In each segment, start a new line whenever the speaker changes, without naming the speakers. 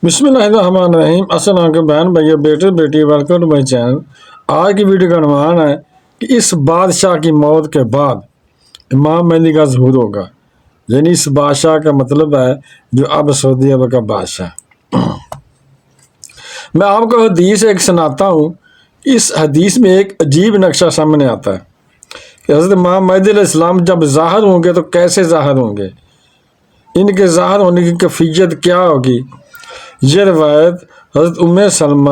بسم اللہ الرحمن الرحیم۔ السلام علیکم بہن بھائیو، بیٹے بیٹی، ویلکم ٹو مائی چینل۔ آج کی ویڈیو کا عنوان ہے کہ اس بادشاہ کی موت کے بعد امام مہدی کا ظہور ہوگا، یعنی اس بادشاہ کا مطلب ہے جو اب سعودی عرب کا بادشاہ۔ میں آپ کو حدیث ایک سناتا ہوں۔ اس حدیث میں ایک عجیب نقشہ سامنے آتا ہے کہ حضرت امام مہدی علیہ السلام جب ظاہر ہوں گے تو کیسے ظاہر ہوں گے، ان کے ظاہر ہونے کی کیفیت کیا ہوگی۔ یہ روایت حضرت ام سلمہ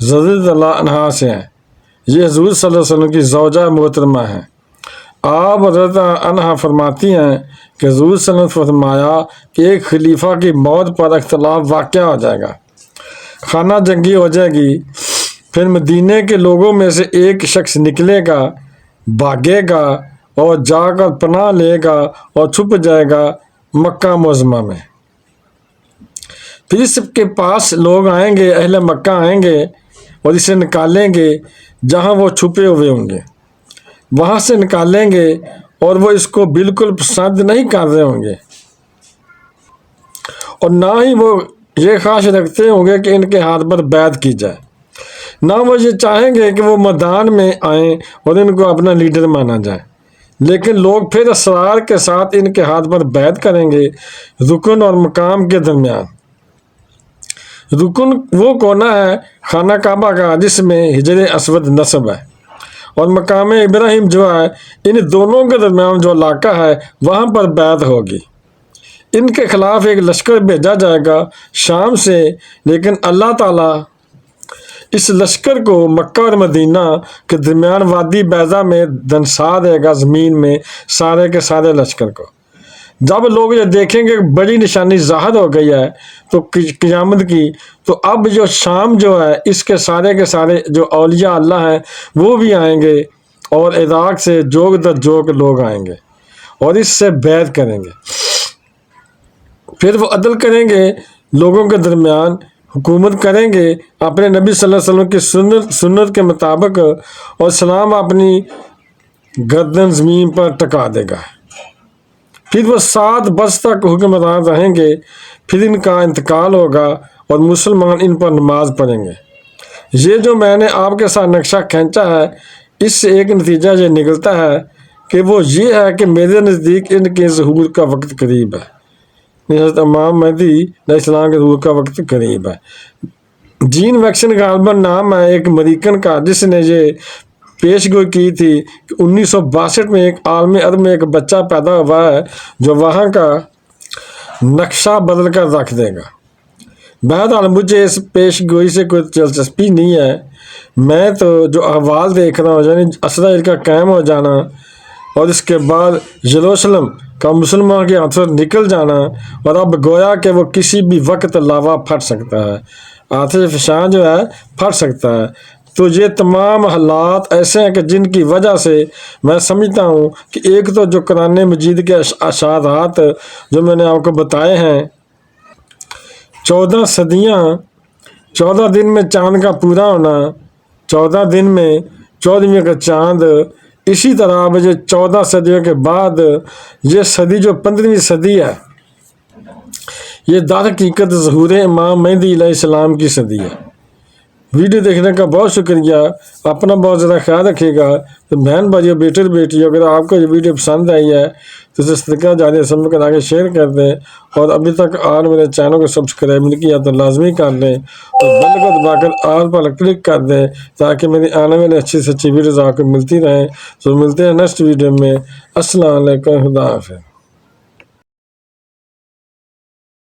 رضی اللہ عنہا سے ہے۔ یہ حضور صلی اللہ علیہ وسلم کی زوجہ محترمہ ہیں۔ آپ رضی اللہ عنہا فرماتی ہیں کہ حضور صلی اللہ علیہ وسلم فرمایا کہ ایک خلیفہ کی موت پر اختلاف واقع ہو جائے گا، خانہ جنگی ہو جائے گی، پھر مدینے کے لوگوں میں سے ایک شخص نکلے گا، بھاگے گا اور جا کر پناہ لے گا اور چھپ جائے گا مکہ معظمہ میں۔ پھر اس کے پاس لوگ آئیں گے، اہل مکہ آئیں گے اور اسے نکالیں گے جہاں وہ چھپے ہوئے ہوں گے، وہاں سے نکالیں گے اور وہ اس کو بالکل پسند نہیں کر رہے ہوں گے، اور نہ ہی وہ یہ خواہش رکھتے ہوں گے کہ ان کے ہاتھ پر بیعت کی جائے، نہ وہ یہ چاہیں گے کہ وہ میدان میں آئیں اور ان کو اپنا لیڈر مانا جائے، لیکن لوگ پھر اسرار کے ساتھ ان کے ہاتھ پر بیعت کریں گے۔ رکن اور مقام کے درمیان، رکن وہ کونا ہے خانہ کعبہ کا جس میں حجر اسود نصب ہے، اور مقام ابراہیم جو ہے ان دونوں کے درمیان جو علاقہ ہے وہاں پر بیعت ہوگی۔ ان کے خلاف ایک لشکر بھیجا جائے گا شام سے، لیکن اللہ تعالیٰ اس لشکر کو مکہ اور مدینہ کے درمیان وادی بیضا میں دنسا دے گا، زمین میں سارے کے سارے لشکر کو۔ جب لوگ یہ دیکھیں گے کہ بڑی نشانی ظاہر ہو گئی ہے تو قیامت کی، تو اب جو شام جو ہے اس کے سارے جو اولیاء اللہ ہیں وہ بھی آئیں گے، اور عراق سے جوگ در جوگ لوگ آئیں گے اور اس سے بیعت کریں گے۔ پھر وہ عدل کریں گے، لوگوں کے درمیان حکومت کریں گے اپنے نبی صلی اللہ علیہ وسلم کی سنت کے مطابق، اور اسلام اپنی گردن زمین پر ٹکا دے گا۔ پھر وہ 7 برس تک حکمران رہیں گے، پھر ان کا انتقال ہوگا اور مسلمان ان پر نماز پڑھیں گے۔ یہ جو میں نے آپ کے ساتھ نقشہ کھینچا ہے، اس سے ایک نتیجہ یہ نکلتا ہے کہ وہ یہ ہے کہ میرے نزدیک ان کے ظہور کا وقت قریب ہے، حضرت امام مہدی علیہ السلام کے ظہور کا وقت قریب ہے۔ جین ویکسن غالباً نام ہے ایک امریکن کا، جس نے یہ پیش گوئی کی تھی کہ 1962 میں ایک عالم عرب میں ایک بچہ پیدا ہوا ہے جو وہاں کا نقشہ بدل کر رکھ دے گا۔ بہرحال مجھے اس پیش گوئی سے کوئی دلچسپی نہیں ہے، میں تو جو احوال دیکھ رہا ہوں، یعنی اسرائیل کا قائم ہو جانا اور اس کے بعد یروشلم کا مسلمان کے ہاتھوں نکل جانا، اور اب گویا کہ وہ کسی بھی وقت لاوا پھٹ سکتا ہے، آتش فشاں جو ہے پھٹ سکتا ہے۔ تو یہ تمام حالات ایسے ہیں کہ جن کی وجہ سے میں سمجھتا ہوں کہ ایک تو جو قرآن مجید کے اشارات جو میں نے آپ کو بتائے ہیں، 14 صدیاں، 14 دن میں چاند کا پورا ہونا، 14 دن میں 14ویں کا چاند، اسی طرح اب یہ 14 صدیوں کے بعد یہ صدی جو 15ویں صدی ہے، یہ در حقیقت ظہور امام مہدی علیہ السلام کی صدی ہے۔ ویڈیو دیکھنے کا بہت شکریہ، اپنا بہت زیادہ خیال رکھیے گا۔ تو بہن بھائیو، بیٹے بیٹیوں، اگر آپ کو یہ ویڈیو پسند آئی ہے تو اسے صدقہ جاریہ سمجھ کر آگے شیئر کر دیں، اور ابھی تک آج میرے چینل کو سبسکرائب نہیں کیا تو لازمی کر لیں، اور بیل کو دبا کر آل پر کلک کر دیں تاکہ میری آنے والی اچھی سے اچھی ویڈیوز آپ کو ملتی رہیں۔ تو ملتے ہیں نیکسٹ ویڈیو میں۔ السلام علیکم، خدا حافظ۔